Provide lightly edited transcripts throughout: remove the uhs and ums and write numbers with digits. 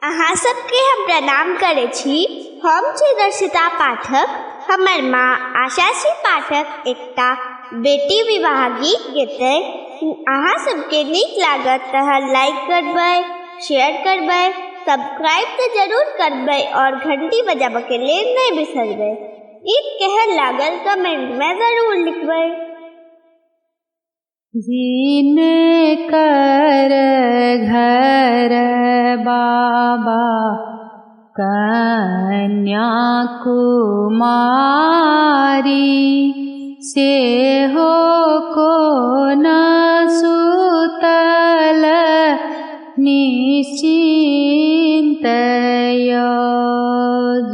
अहाँ सबके हम प्रणाम करै छी। हम छी दर्शिता पाठक। हमर माँ आशासी पाठक एकटा बेटी विवाह गीत गेतै। अहाँ सबके नीक लागत तऽ लाइक करबै, शेयर करबै, सब्सक्राइब तऽ जरूर करबै और घंटी बजाबऽ के लेल नहीं बिसरबै। गीत केहन लागल कमेंट में जरूर लिखबै। जिने कर घर बाबा कन्या कुमारी से हो को न सुतल निश्चिंत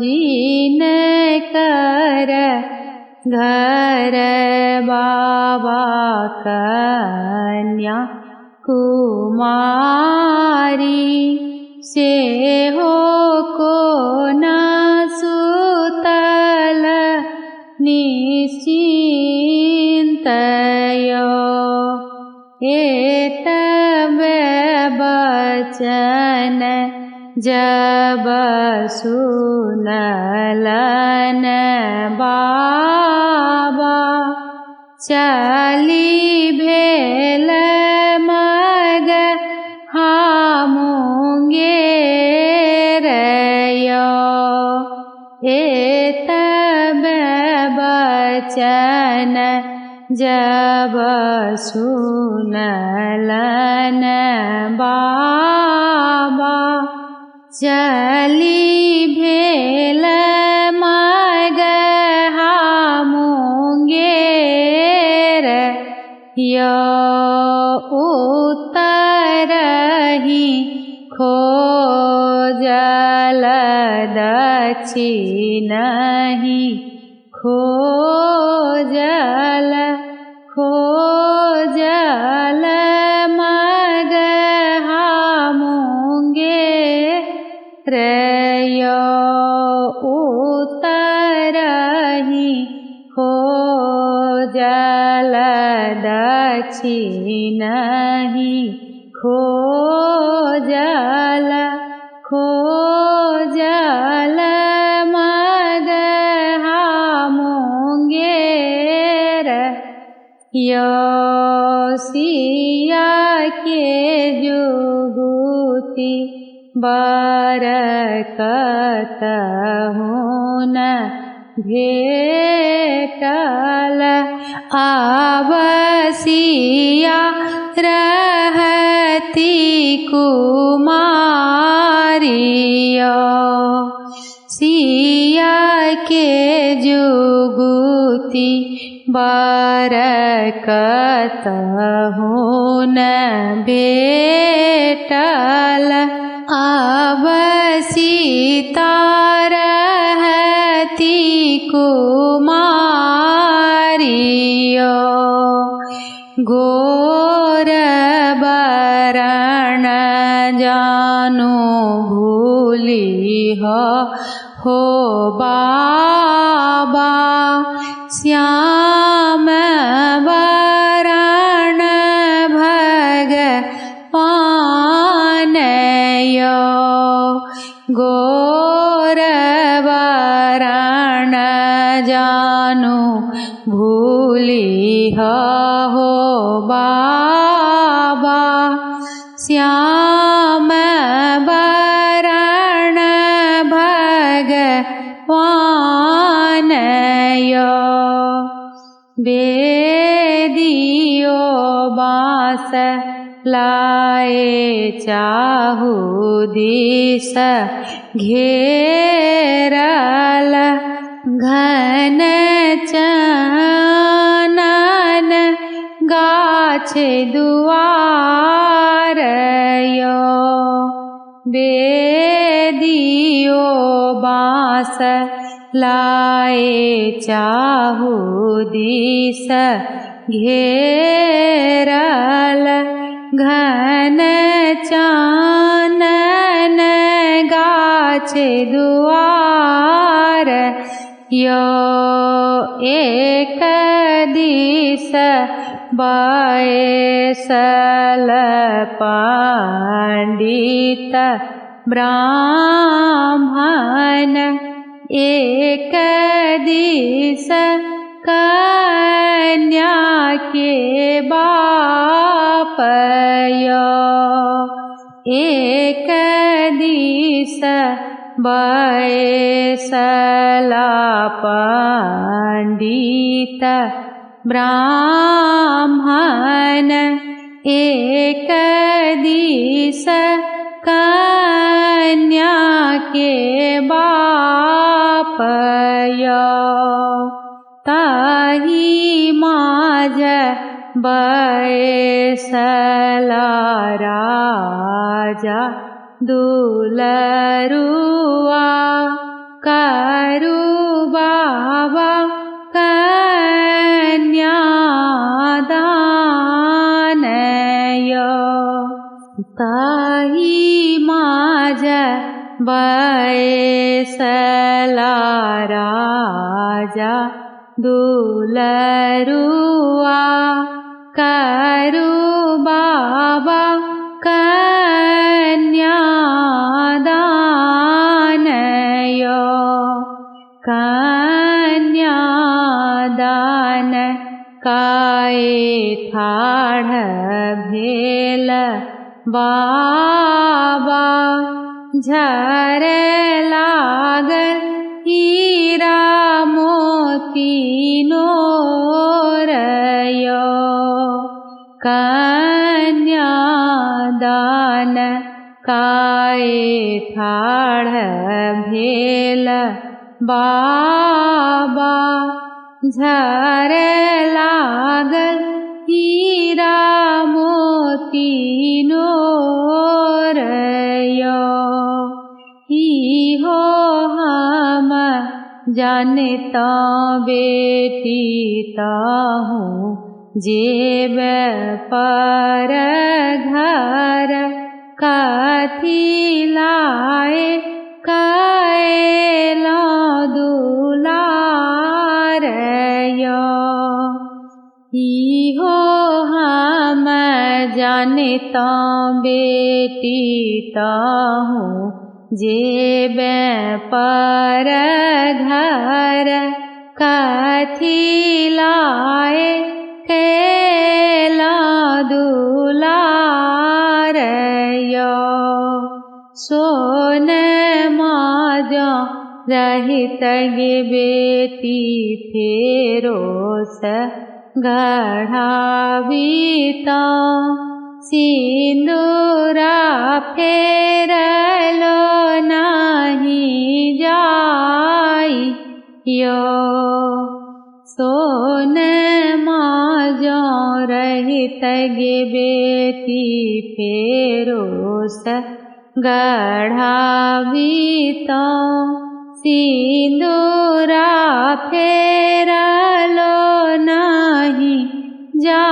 जिने कर घर बाबा कन्या कुमारी से हो को न सुतल निश्चिंत एतबे बचन जब सुनलन बाबा चली भेल मग हामुंगेरयो एतबे बचन जब सुनलन बाबा चली भेल मग हामुंगेर उतरहि खोजल दक्षिणहि खोजल मग हामुंगेर उतरहि खोजल दक्षिणहि खोजल मग हामुंगेर सिया के जुगुती बरकत हुन भेटल आवसिया रहती कुमारिया सिया के जुगुती बरकत हुन भेटल आवसिता रहती कुमारिया गोर बरण जानो भूली हो बाबा श्याम बरण भगवान गोर बरण जानो भूली हो बाबा श्याम बरण भगवान बेदियो बाँस लाए चाहु दिस घेरल घन चनन गाछ दुआर बेदियो बाँस लाए चाहु दिस घेरल घन चानन गाछ दुआर एक दिस बैसल पंडित ब्राह्मण एक दिस कन्या के बापयो एक दिस बैसला पंडित ब्राह्मण एक दिस कन्या के बापयो ताहि माझ बैसला राजा दुलरुआ करु बाबा कन्यादानयो ताहि माझ बैसला राजा दुलरुआ करु बाबा कन्यादानयो कन्यादान काए ठाढ़ भेल बाबा झरे लागल हीरा मोती नोरयो कन्यादान काए ठाढ़ भेल बाबा झरे लागल हीरा मोती नोरयो हो हम जानता बेटी ताहूँ जेब पर घर कथी लाए कैला दुलारयो हो हम जानता बेटी ताहूँ जेब पर घर कथी लाए कैला दुलारयो सोन माजा रहित गे बेटी फेरोस गढ़ावीता सिंदूरा फेरलो नहीं जाई यो सोन माजो रहित गे बेटी फेरोस गढ़ावीता सिंदूरा फेरलो नहीं जा